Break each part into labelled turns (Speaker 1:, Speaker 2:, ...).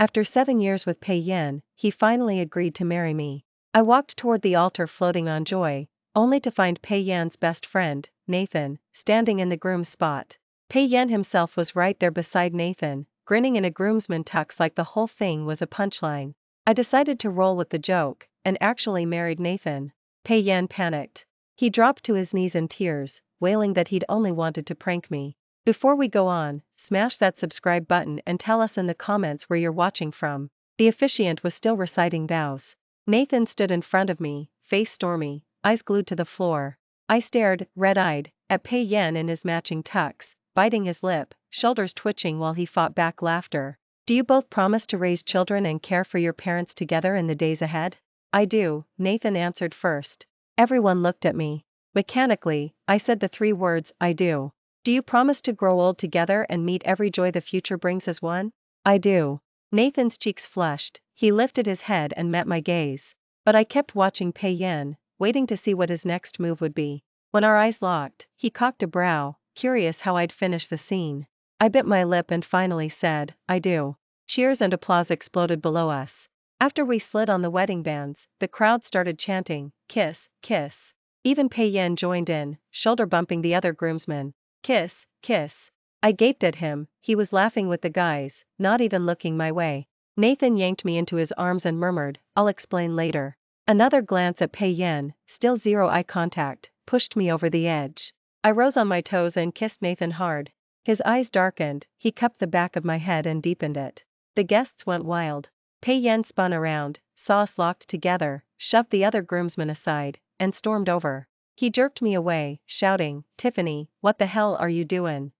Speaker 1: After 7 years with Pei Yan, he finally agreed to marry me. I walked toward the altar floating on joy, only to find Pei Yan's best friend, Nathan, standing in the groom's spot. Pei Yan himself was right there beside Nathan, grinning in a groomsman tux like the whole thing was a punchline. I decided to roll with the joke, and actually married Nathan. Pei Yan panicked. He dropped to his knees in tears, wailing that he'd only wanted to prank me. Before we go on, smash that subscribe button and tell us in the comments where you're watching from. The officiant was still reciting vows. Nathan stood in front of me, face stormy, eyes glued to the floor. I stared, red-eyed, at Pei Yan in his matching tux, biting his lip, shoulders twitching while he fought back laughter. Do you both promise to raise children and care for your parents together in the days ahead? I do, Nathan answered first. Everyone looked at me. Mechanically, I said the 3 words, I do. Do you promise to grow old together and meet every joy the future brings as one? I do. Nathan's cheeks flushed, he lifted his head and met my gaze. But I kept watching Pei Yan, waiting to see what his next move would be. When our eyes locked, he cocked a brow, curious how I'd finish the scene. I bit my lip and finally said, I do. Cheers and applause exploded below us. After we slid on the wedding bands, the crowd started chanting, kiss, kiss. Even Pei Yan joined in, shoulder bumping the other groomsmen. Kiss, kiss. I gaped at him, he was laughing with the guys, not even looking my way. Nathan yanked me into his arms and murmured, I'll explain later. Another glance at Pei Yan, still zero eye contact, pushed me over the edge. I rose on my toes and kissed Nathan hard. His eyes darkened, he cupped the back of my head and deepened it. The guests went wild. Pei Yan spun around, saw us locked together, shoved the other groomsmen aside, and stormed over. He jerked me away, shouting, Tiffany, what the hell are you doing?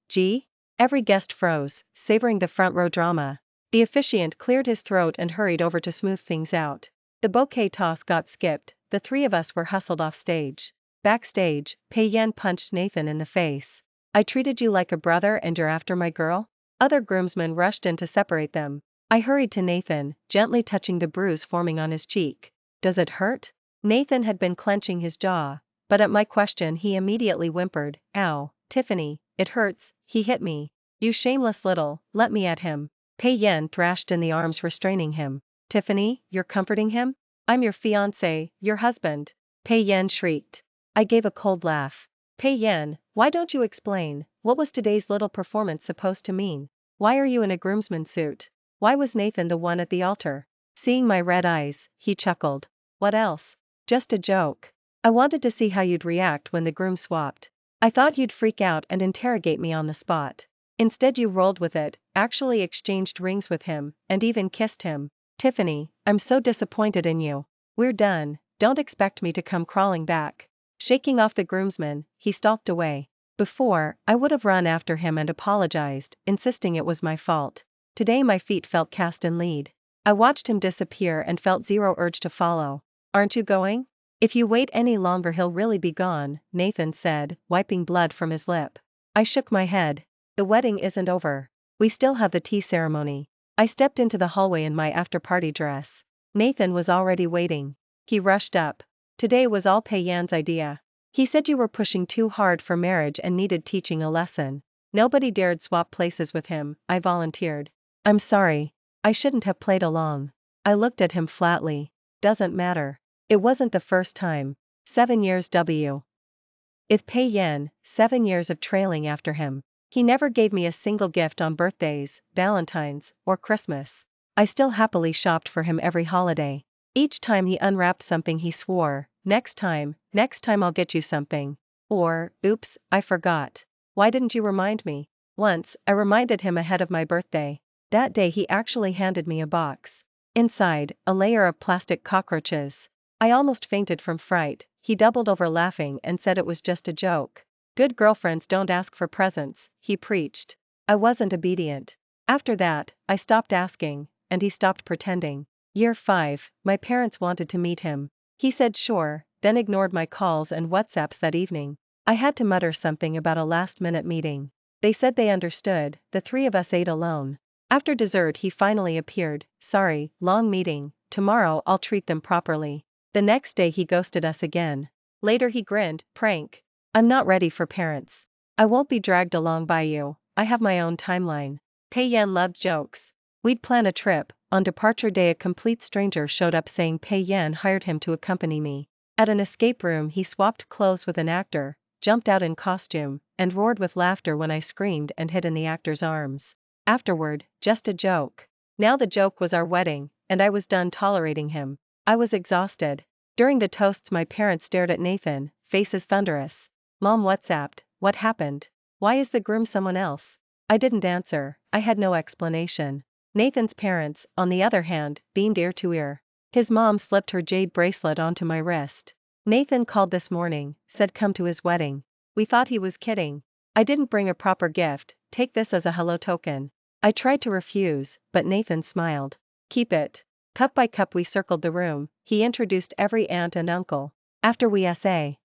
Speaker 1: Gee? Every guest froze, savoring the front row drama. The officiant cleared his throat and hurried over to smooth things out. The bouquet toss got skipped, the 3 of us were hustled off stage. Backstage, Pei Yan punched Nathan in the face. I treated you like a brother and you're after my girl? Other groomsmen rushed in to separate them. I hurried to Nathan, gently touching the bruise forming on his cheek. Does it hurt? Nathan had been clenching his jaw, but at my question he immediately whimpered, Ow, Tiffany, it hurts, he hit me. You shameless little, let me at him. Pei Yan thrashed in the arms restraining him. Tiffany, you're comforting him? I'm your fiancé, your husband. Pei Yan shrieked. I gave a cold laugh. Pei Yan, why don't you explain, what was today's little performance supposed to mean? Why are you in a groomsman's suit? Why was Nathan the one at the altar? Seeing my red eyes, he chuckled. What else? Just a joke. I wanted to see how you'd react when the groom swapped. I thought you'd freak out and interrogate me on the spot. Instead you rolled with it, actually exchanged rings with him, and even kissed him. Tiffany, I'm so disappointed in you. We're done, don't expect me to come crawling back. Shaking off the groomsman, he stalked away. Before, I would have run after him and apologized, insisting it was my fault. Today my feet felt cast in lead. I watched him disappear and felt zero urge to follow. Aren't you going? If you wait any longer he'll really be gone, Nathan said, wiping blood from his lip. I shook my head. The wedding isn't over. We still have the tea ceremony. I stepped into the hallway in my after-party dress. Nathan was already waiting. He rushed up. Today was all Pei Yan's idea. He said you were pushing too hard for marriage and needed teaching a lesson. Nobody dared swap places with him, I volunteered. I'm sorry. I shouldn't have played along. I looked at him flatly. Doesn't matter. It wasn't the first time. 7 years with Pei Yan, 7 years of trailing after him. He never gave me a single gift on birthdays, Valentine's, or Christmas. I still happily shopped for him every holiday. Each time he unwrapped something he swore, next time I'll get you something. Or, oops, I forgot. Why didn't you remind me? Once, I reminded him ahead of my birthday. That day he actually handed me a box. Inside, a layer of plastic cockroaches. I almost fainted from fright. He doubled over laughing and said it was just a joke. Good girlfriends don't ask for presents, he preached. I wasn't obedient. After that, I stopped asking, and he stopped pretending. Year 5, my parents wanted to meet him. He said sure, then ignored my calls and WhatsApps that evening. I had to mutter something about a last-minute meeting. They said they understood, the 3 of us ate alone. After dessert he finally appeared, sorry, long meeting, tomorrow I'll treat them properly. The next day he ghosted us again. Later he grinned, prank. I'm not ready for parents. I won't be dragged along by you, I have my own timeline. Pei Yan loved jokes. We'd plan a trip. On departure day a complete stranger showed up saying Pei-Yan hired him to accompany me. At an escape room he swapped clothes with an actor, jumped out in costume, and roared with laughter when I screamed and hid in the actor's arms. Afterward, just a joke. Now the joke was our wedding, and I was done tolerating him. I was exhausted. During the toasts my parents stared at Nathan, faces thunderous. Mom WhatsApped, "What happened? Why is the groom someone else?" I didn't answer, I had no explanation. Nathan's parents, on the other hand, beamed ear to ear. His mom slipped her jade bracelet onto my wrist. "Nathan called this morning, said come to his wedding." We thought he was kidding. "I didn't bring a proper gift, take this as a hello token." I tried to refuse, but Nathan smiled. "Keep it." Cup by cup we circled the room, he introduced every aunt and uncle. After we SAW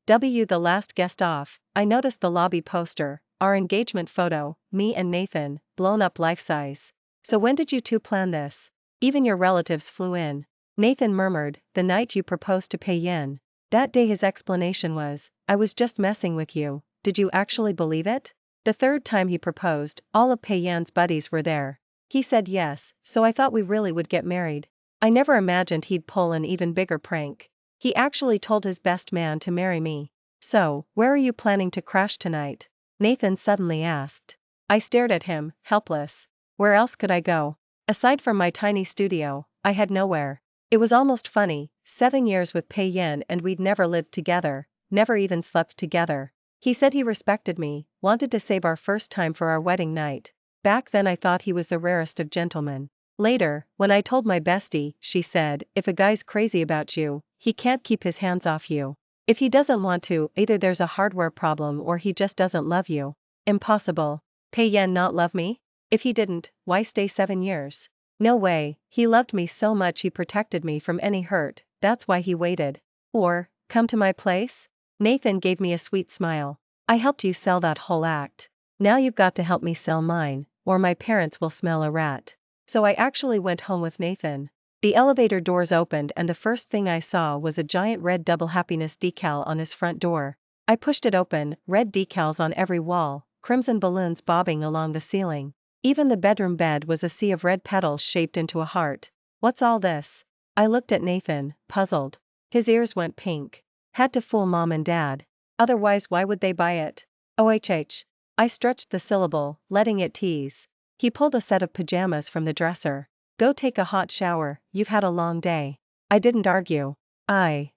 Speaker 1: the last guest off, I noticed the lobby poster, our engagement photo, me and Nathan, blown up life-size. "So when did you two plan this? Even your relatives flew in." Nathan murmured, "The night you proposed to Pei-Yan." That day his explanation was, "I was just messing with you, did you actually believe it?" The third time he proposed, all of Pei-Yan's buddies were there. He said yes, so I thought we really would get married. I never imagined he'd pull an even bigger prank. He actually told his best man to marry me. "So, where are you planning to crash tonight?" Nathan suddenly asked. I stared at him, helpless. Where else could I go? Aside from my tiny studio, I had nowhere. It was almost funny, 7 years with Pei-Yan and we'd never lived together, never even slept together. He said he respected me, wanted to save our first time for our wedding night. Back then I thought he was the rarest of gentlemen. Later, when I told my bestie, she said, "If a guy's crazy about you, he can't keep his hands off you. If he doesn't want to, either there's a hardware problem or he just doesn't love you." Impossible. Pei-Yan not love me? If he didn't, why stay 7 years? No way, he loved me so much he protected me from any hurt, that's why he waited. Or, come to my place? Nathan gave me a sweet smile. "I helped you sell that whole act. Now you've got to help me sell mine, or my parents will smell a rat." So I actually went home with Nathan. The elevator doors opened and the first thing I saw was a giant red double happiness decal on his front door. I pushed it open, red decals on every wall, crimson balloons bobbing along the ceiling. Even the bedroom bed was a sea of red petals shaped into a heart. "What's all this?" I looked at Nathan, puzzled. His ears went pink. "Had to fool mom and dad. Otherwise why would they buy it?" OHH. I stretched the syllable, letting it tease. He pulled a set of pajamas from the dresser. "Go take a hot shower, you've had a long day." I didn't argue. I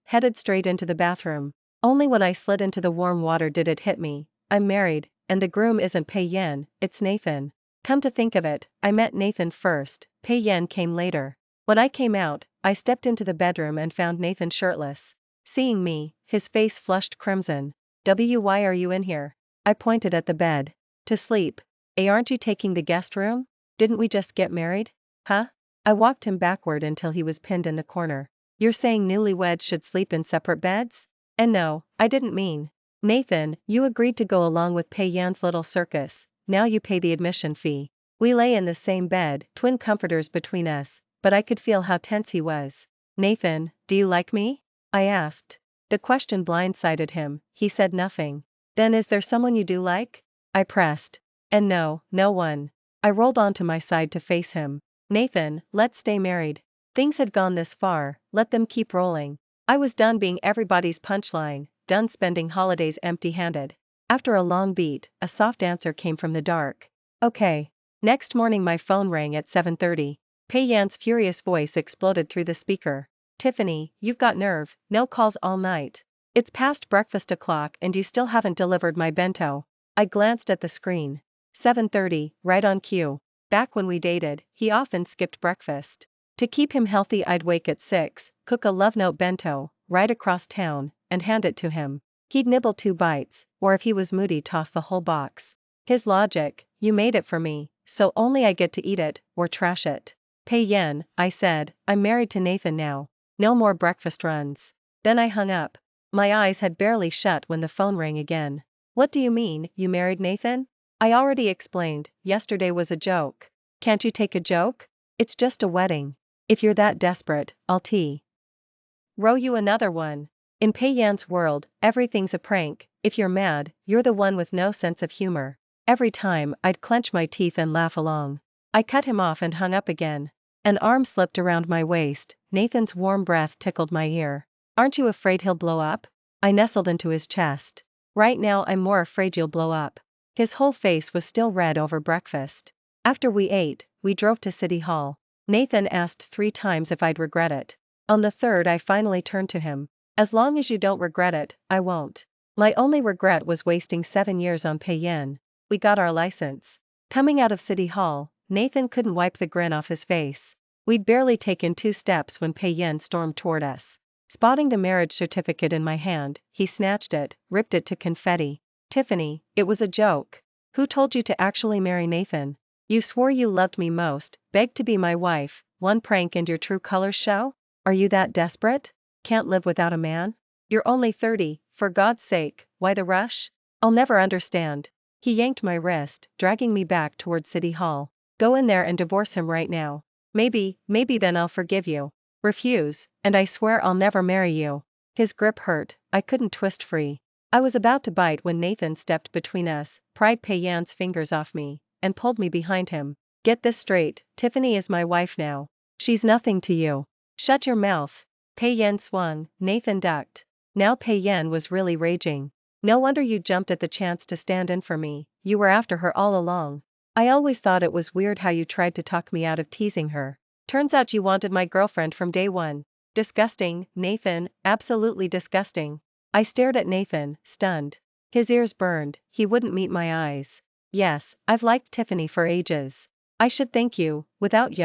Speaker 1: headed straight into the bathroom. Only when I slid into the warm water did it hit me. I'm married, and the groom isn't Pei-Yan, it's Nathan. Come to think of it, I met Nathan first, Pei-Yan came later. When I came out, I stepped into the bedroom and found Nathan shirtless. Seeing me, his face flushed crimson. "Why are you in here?" I pointed at the bed. "To sleep. Aren't you taking the guest room? Didn't we just get married?" Huh? I walked him backward until he was pinned in the corner. "You're saying newlyweds should sleep in separate beds?" And no, I didn't mean. "Nathan, you agreed to go along with Pei-Yan's little circus, now you pay the admission fee." We lay in the same bed, twin comforters between us, but I could feel how tense he was. "Nathan, do you like me?" I asked. The question blindsided him, he said nothing. "Then is there someone you do like?" I pressed. And no, no one. I rolled onto my side to face him. "Nathan, let's stay married. Things had gone this far, let them keep rolling." I was done being everybody's punchline, done spending holidays empty-handed. After a long beat, a soft answer came from the dark. "Okay." Next morning my phone rang at 7:30. Pei-Yan's furious voice exploded through the speaker. "Tiffany, you've got nerve, no calls all night. It's past breakfast o'clock and you still haven't delivered my bento." I glanced at the screen. 7:30, right on cue. Back when we dated, he often skipped breakfast. To keep him healthy I'd wake at 6, cook a love note bento, ride across town, and hand it to him. He'd nibble 2 bites, or if he was moody toss the whole box. His logic, "You made it for me, so only I get to eat it, or trash it." "Pei-Yan," I said, "I'm married to Nathan now. No more breakfast runs." Then I hung up. My eyes had barely shut when the phone rang again. "What do you mean, you married Nathan?" I already explained, yesterday was a joke. "Can't you take a joke? It's just a wedding. If you're that desperate, I'll row you another one." In Pei-Yan's world, everything's a prank. If you're mad, you're the one with no sense of humor. Every time, I'd clench my teeth and laugh along. I cut him off and hung up again. An arm slipped around my waist, Nathan's warm breath tickled my ear. Aren't you afraid he'll blow up? I nestled into his chest. Right now I'm more afraid you'll blow up. His whole face was still red over breakfast. After we ate, we drove to City Hall. Nathan asked 3 times if I'd regret it. On the third I finally turned to him. As long as you don't regret it, I won't. My only regret was wasting 7 years on Payen. We got our license. Coming out of City Hall, Nathan couldn't wipe the grin off his face. We'd barely taken 2 steps when Payen stormed toward us. Spotting the marriage certificate in my hand, he snatched it, ripped it to confetti. Tiffany, it was a joke. Who told you to actually marry Nathan? You swore you loved me most, begged to be my wife, one prank and your true colors show? Are you that desperate? Can't live without a man? You're only 30, for God's sake, why the rush? I'll never understand. He yanked my wrist, dragging me back toward City Hall. Go in there and divorce him right now. Maybe then I'll forgive you. Refuse, and I swear I'll never marry you. His grip hurt, I couldn't twist free. I was about to bite when Nathan stepped between us, pried Payen's fingers off me, and pulled me behind him. Get this straight, Tiffany is my wife now. She's nothing to you. Shut your mouth. Payen swung, Nathan ducked. Now Payen was really raging. No wonder you jumped at the chance to stand in for me, you were after her all along. I always thought it was weird how you tried to talk me out of teasing her. Turns out you wanted my girlfriend from day one. Disgusting, Nathan, absolutely disgusting. I stared at Nathan, stunned. His ears burned, he wouldn't meet my eyes. Yes, I've liked Tiffany for ages. I should thank you, without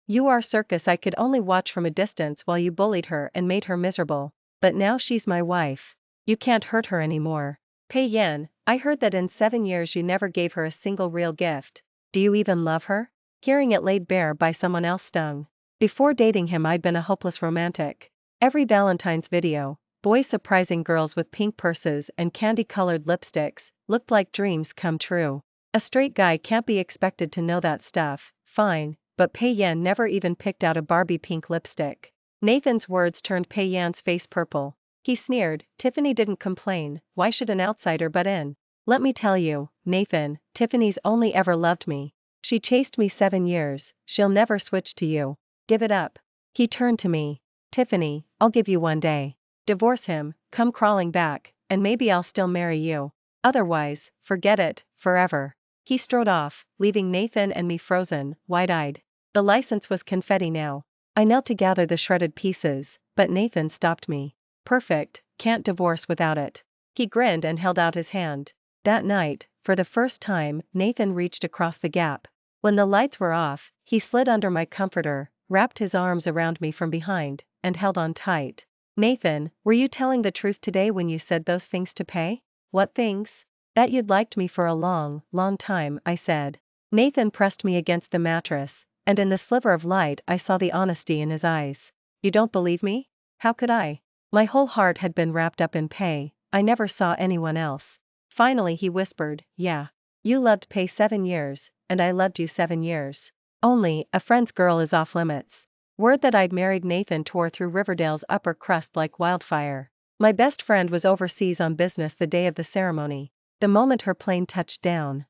Speaker 1: you are circus I could only watch from a distance while you bullied her and made her miserable. But now she's my wife. You can't hurt her anymore. Payen, I heard that in 7 years you never gave her a single real gift. Do you even love her? Hearing it laid bare by someone else stung. Before dating him I'd been a hopeless romantic. Every Valentine's video, boys surprising girls with pink purses and candy-colored lipsticks, looked like dreams come true. A straight guy can't be expected to know that stuff, fine, but Payen never even picked out a Barbie pink lipstick. Nathan's words turned Payen's face purple. He sneered, Tiffany didn't complain, why should an outsider butt in? Let me tell you, Nathan, Tiffany's only ever loved me. She chased me 7 years, she'll never switch to you. Give it up. He turned to me. Tiffany, I'll give you 1 day. Divorce him, come crawling back, and maybe I'll still marry you. Otherwise, forget it, forever. He strode off, leaving Nathan and me frozen, wide-eyed. The license was confetti now. I knelt to gather the shredded pieces, but Nathan stopped me. Perfect, can't divorce without it. He grinned and held out his hand. That night, for the first time, Nathan reached across the gap. When the lights were off, he slid under my comforter, wrapped his arms around me from behind, and held on tight. Nathan, were you telling the truth today when you said those things to Pay? What things? That you'd liked me for a long, long time, I said. Nathan pressed me against the mattress, and in the sliver of light I saw the honesty in his eyes. You don't believe me? How could I? My whole heart had been wrapped up in Pay, I never saw anyone else. Finally he whispered, yeah. You loved Pay 7 years, and I loved you 7 years. Only, a friend's girl is off limits. Word that I'd married Nathan tore through Riverdale's upper crust like wildfire. My best friend was overseas on business the day of the ceremony. The moment her plane touched down,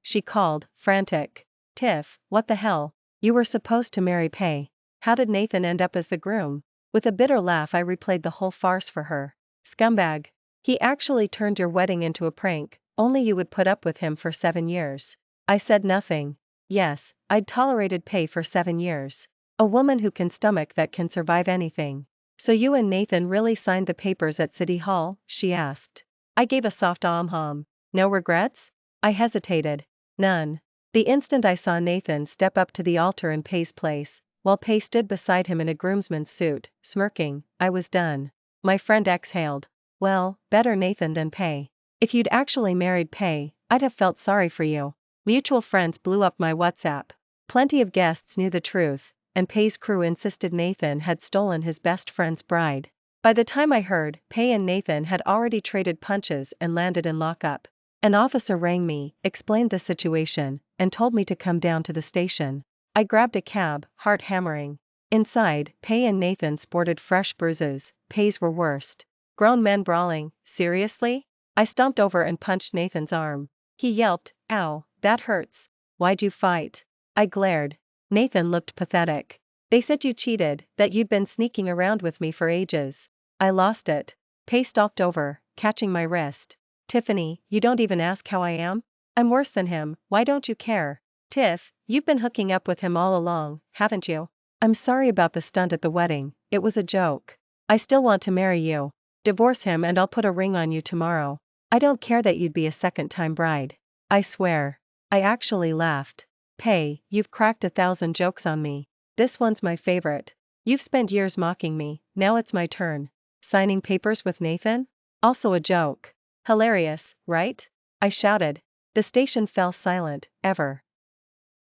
Speaker 1: she called, frantic. Tiff, what the hell? You were supposed to marry Pay. How did Nathan end up as the groom? With a bitter laugh I replayed the whole farce for her. Scumbag. He actually turned your wedding into a prank, only you would put up with him for 7 years. I said nothing. Yes, I'd tolerated Pay for 7 years. A woman who can stomach that can survive anything. So you and Nathan really signed the papers at City Hall? She asked. I gave a soft hum. No regrets? I hesitated. None. The instant I saw Nathan step up to the altar in Pay's place, while Pay stood beside him in a groomsman's suit, smirking, I was done. My friend exhaled. Well, better Nathan than Pay. If you'd actually married Pay, I'd have felt sorry for you. Mutual friends blew up my WhatsApp. Plenty of guests knew the truth, and Pay's crew insisted Nathan had stolen his best friend's bride. By the time I heard, Pay and Nathan had already traded punches and landed in lockup. An officer rang me, explained the situation, and told me to come down to the station. I grabbed a cab, heart hammering. Inside, Pay and Nathan sported fresh bruises, Pay's were worst. Grown men brawling, seriously? I stomped over and punched Nathan's arm. He yelped, ow, that hurts. Why'd you fight? I glared. Nathan looked pathetic. They said you cheated, that you'd been sneaking around with me for ages. I lost it. Pei stalked over, catching my wrist. Tiffany, you don't even ask how I am? I'm worse than him, why don't you care? Tiff, you've been hooking up with him all along, haven't you? I'm sorry about the stunt at the wedding, it was a joke. I still want to marry you. Divorce him and I'll put a ring on you tomorrow. I don't care that you'd be a second-time bride. I swear. I actually laughed. Pei, you've cracked 1,000 jokes on me. This one's my favorite. You've spent years mocking me, now it's my turn. Signing papers with Nathan? Also a joke. Hilarious, right? I shouted. The station fell silent, ever.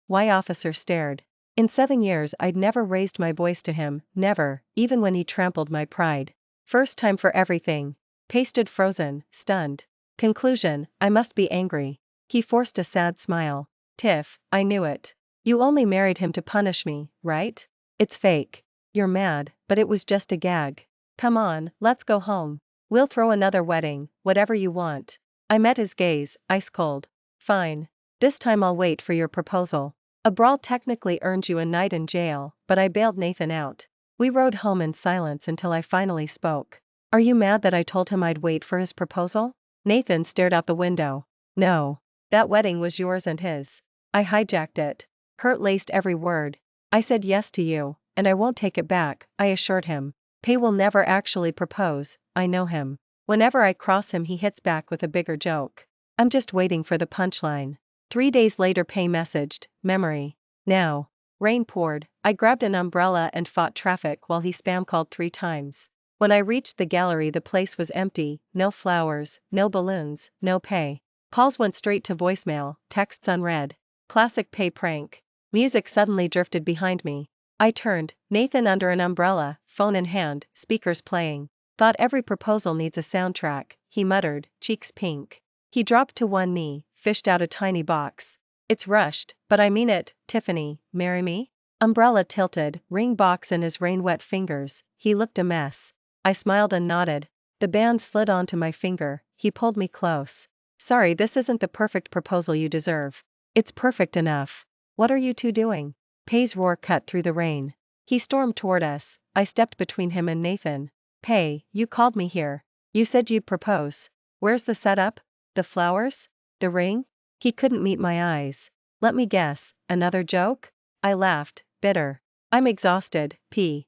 Speaker 1: Why officer stared. In 7 years I'd never raised my voice to him, never, even when he trampled my pride. First time for everything. Pasted frozen, stunned. Conclusion, I must be angry. He forced a sad smile. Tiff, I knew it. You only married him to punish me, right? It's fake. You're mad, but it was just a gag. Come on, let's go home. We'll throw another wedding, whatever you want. I met his gaze, ice cold. Fine. This time I'll wait for your proposal. A brawl technically earned you a night in jail, but I bailed Nathan out. We rode home in silence until I finally spoke. Are you mad that I told him I'd wait for his proposal? Nathan stared out the window. No. That wedding was yours and his. I hijacked it. Hurt laced every word. I said yes to you, and I won't take it back, I assured him. Pei will never actually propose, I know him. Whenever I cross him he hits back with a bigger joke. I'm just waiting for the punchline. 3 days later Pei messaged, memory. Now. Rain poured, I grabbed an umbrella and fought traffic while he spam called 3 times. When I reached the gallery the place was empty, no flowers, no balloons, no Pei. Calls went straight to voicemail, texts unread. Classic Pei prank. Music suddenly drifted behind me. I turned, Nathan under an umbrella, phone in hand, speakers playing. Thought every proposal needs a soundtrack, he muttered, cheeks pink. He dropped to one knee, fished out a tiny box. It's rushed, but I mean it, Tiffany, marry me? Umbrella tilted, ring box in his rain-wet fingers, he looked a mess. I smiled and nodded. The band slid onto my finger, he pulled me close. Sorry, this isn't the perfect proposal you deserve. It's perfect enough. What are you two doing? Pei's roar cut through the rain. He stormed toward us, I stepped between him and Nathan. Pei, you called me here. You said you'd propose. Where's the setup? The flowers? The ring? He couldn't meet my eyes. Let me guess, another joke? I laughed, bitter. I'm exhausted, P.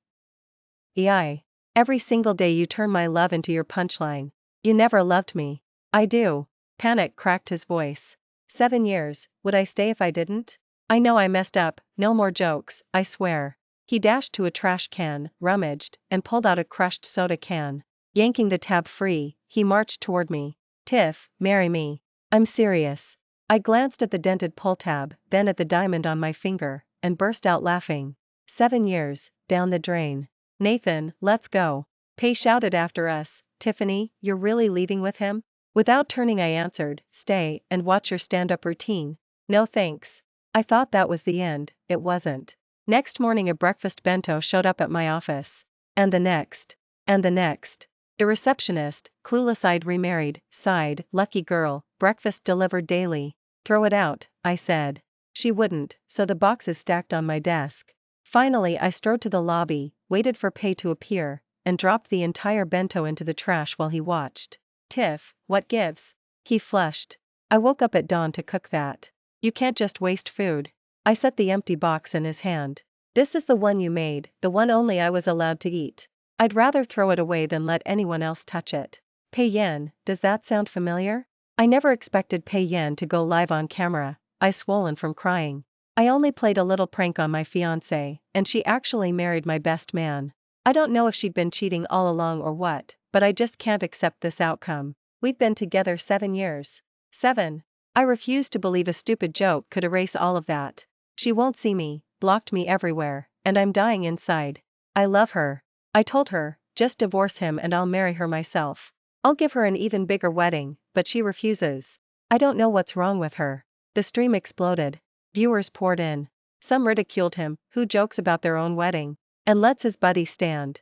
Speaker 1: EI. Every single day you turn my love into your punchline. You never loved me. I do. Panic cracked his voice. 7 years, would I stay if I didn't? I know I messed up, no more jokes, I swear. He dashed to a trash can, rummaged, and pulled out a crushed soda can. Yanking the tab free, he marched toward me. Tiff, marry me. I'm serious. I glanced at the dented pull tab, then at the diamond on my finger, and burst out laughing. 7 years, down the drain. Nathan, let's go. Pei shouted after us, Tiffany, you're really leaving with him? Without turning I answered, stay and watch your stand-up routine. No thanks. I thought that was the end, it wasn't. Next morning a breakfast bento showed up at my office. And the next. And the next. The receptionist, clueless-eyed remarried, sighed, lucky girl, breakfast delivered daily. Throw it out, I said. She wouldn't, so the boxes stacked on my desk. Finally I strode to the lobby, waited for Pei to appear, and dropped the entire bento into the trash while he watched. Tiff, what gives? He flushed. I woke up at dawn to cook that. You can't just waste food. I set the empty box in his hand. This is the one you made, the one only I was allowed to eat. I'd rather throw it away than let anyone else touch it. Pei Yan, does that sound familiar? I never expected Pei Yan to go live on camera, eyes swollen from crying. I only played a little prank on my fiancé, and she actually married my best man. I don't know if she'd been cheating all along or what, but I just can't accept this outcome. We've been together 7 years. 7. I refuse to believe a stupid joke could erase all of that. She won't see me, blocked me everywhere, and I'm dying inside. I love her. I told her, just divorce him and I'll marry her myself. I'll give her an even bigger wedding, but she refuses. I don't know what's wrong with her. The stream exploded. Viewers poured in. Some ridiculed him, who jokes about their own wedding, and lets his buddy stand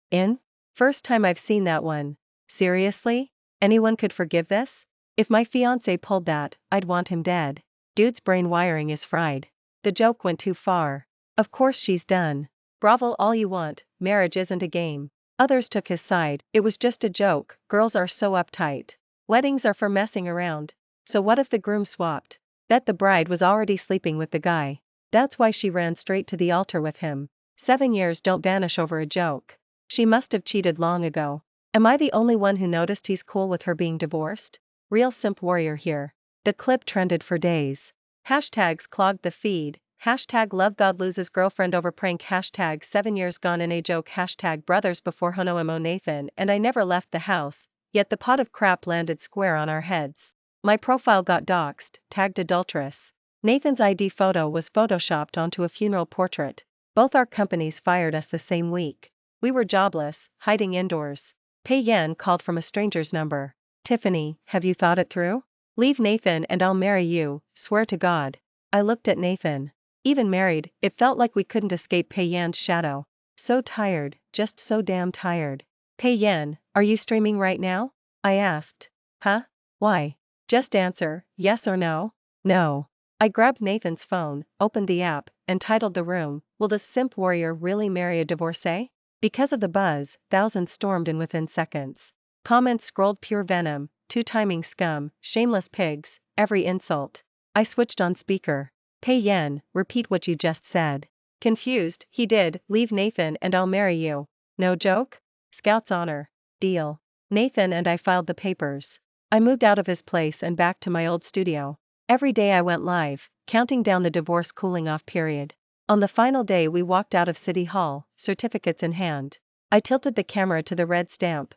Speaker 1: in? First time I've seen that one. Seriously? Anyone could forgive this? If my fiancé pulled that, I'd want him dead. Dude's brain wiring is fried. The joke went too far. Of course she's done. Grovel all you want, marriage isn't a game. Others took his side, it was just a joke, girls are so uptight. Weddings are for messing around. So what if the groom swapped? Bet the bride was already sleeping with the guy. That's why she ran straight to the altar with him. 7 years don't vanish over a joke. She must have cheated long ago. Am I the only one who noticed he's cool with her being divorced? Real simp warrior here. The clip trended for days. Hashtags clogged the feed. Hashtag love God loses girlfriend over prank. Hashtag 7 years gone in a joke. Hashtag brothers before Honoemo. Nathan and I never left the house, yet the pot of crap landed square on our heads. My profile got doxed, tagged adulteress. Nathan's ID photo was photoshopped onto a funeral portrait. Both our companies fired us the same week. We were jobless, hiding indoors. Pei Yan called from a stranger's number. Tiffany, have you thought it through? Leave Nathan and I'll marry you, swear to God. I looked at Nathan. Even married, it felt like we couldn't escape Pei Yan's shadow. So tired, just so damn tired. Pei Yan, are you streaming right now? I asked. Huh? Why? Just answer, yes or no? No. I grabbed Nathan's phone, opened the app, and titled the room, Will the Simp Warrior Really Marry a Divorcee? Because of the buzz, thousands stormed in within seconds. Comments scrolled pure venom, two-timing scum, shameless pigs, every insult. I switched on speaker. Pei Yan, repeat what you just said. Confused, he did, leave Nathan and I'll marry you. No joke? Scout's honor. Deal. Nathan and I filed the papers. I moved out of his place and back to my old studio. Every day I went live, counting down the divorce cooling off period. On the final day we walked out of City Hall, certificates in hand. I tilted the camera to the red stamp.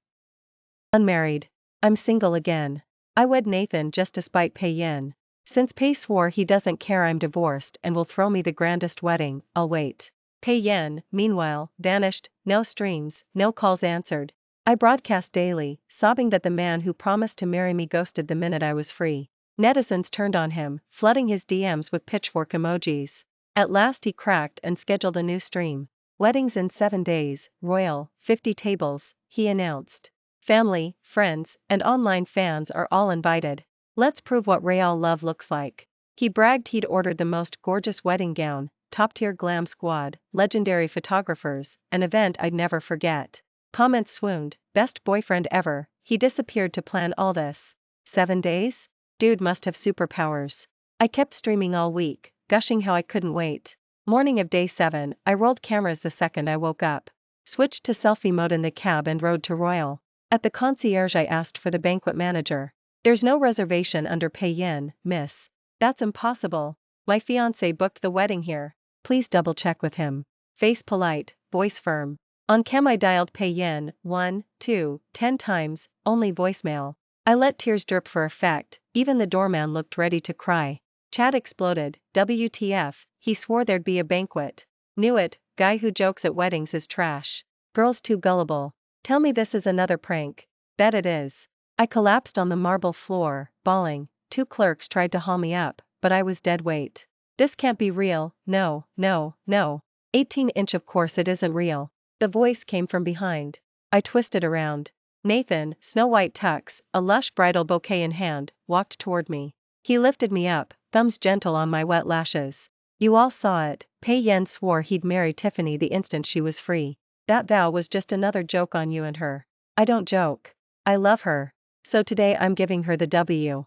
Speaker 1: Unmarried. I'm single again. I wed Nathan just to spite Pei Yan. Since Pei swore he doesn't care I'm divorced and will throw me the grandest wedding, I'll wait. Pei Yan, meanwhile, vanished, no streams, no calls answered. I broadcast daily, sobbing that the man who promised to marry me ghosted the minute I was free. Netizens turned on him, flooding his DMs with pitchfork emojis. At last he cracked and scheduled a new stream. Weddings in 7 days, royal, 50 tables, he announced. Family, friends, and online fans are all invited. Let's prove what Real love looks like. He bragged he'd ordered the most gorgeous wedding gown, top-tier glam squad, legendary photographers, an event I'd never forget. Comments swooned, best boyfriend ever, he disappeared to plan all this. 7 days? Dude must have superpowers. I kept streaming all week, gushing how I couldn't wait. Morning of day 7, I rolled cameras the second I woke up. Switched to selfie mode in the cab and rode to Royal. At the concierge I asked for the banquet manager. There's no reservation under Pei Yan, miss. That's impossible. My fiancé booked the wedding here. Please double check with him. Face polite, voice firm. On cam I dialed Pei Yan, 1, 2, 10 times, only voicemail. I let tears drip for effect, even the doorman looked ready to cry. Chat exploded, WTF, he swore there'd be a banquet. Knew it, guy who jokes at weddings is trash. Girls too gullible. Tell me this is another prank. Bet it is. I collapsed on the marble floor, bawling. 2 clerks tried to haul me up, but I was dead weight. This can't be real, no, no, no. 18-inch of course it isn't real. The voice came from behind. I twisted around. Nathan, snow-white tux, a lush bridal bouquet in hand, walked toward me. He lifted me up, thumbs gentle on my wet lashes. You all saw it, Pei Yan swore he'd marry Tiffany the instant she was free. That vow was just another joke on you and her. I don't joke. I love her. So today I'm giving her the W.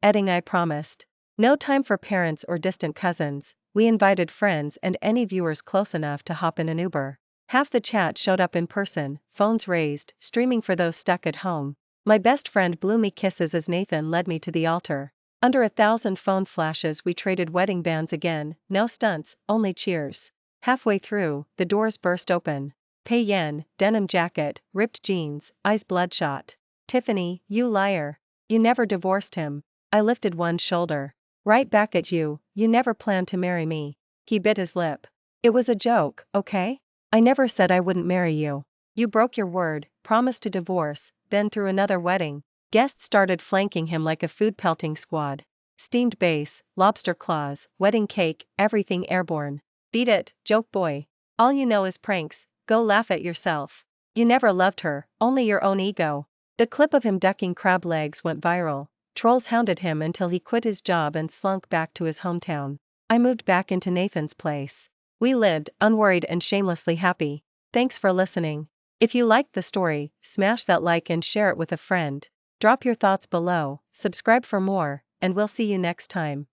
Speaker 1: Edding I promised. No time for parents or distant cousins, we invited friends and any viewers close enough to hop in an Uber. Half the chat showed up in person, phones raised, streaming for those stuck at home. My best friend blew me kisses as Nathan led me to the altar. Under 1,000 phone flashes we traded wedding bands again, no stunts, only cheers. Halfway through, the doors burst open. Pei Yan, denim jacket, ripped jeans, eyes bloodshot. Tiffany, you liar. You never divorced him. I lifted one shoulder. Right back at you, you never planned to marry me. He bit his lip. It was a joke, okay? I never said I wouldn't marry you. You broke your word, promised to divorce, then threw another wedding. Guests started flanking him like a food-pelting squad. Steamed base, lobster claws, wedding cake, everything airborne. Beat it, joke boy. All you know is pranks, go laugh at yourself. You never loved her, only your own ego. The clip of him ducking crab legs went viral. Trolls hounded him until he quit his job and slunk back to his hometown. I moved back into Nathan's place. We lived, unworried and shamelessly happy. Thanks for listening. If you liked the story, smash that like and share it with a friend. Drop your thoughts below, subscribe for more, and we'll see you next time.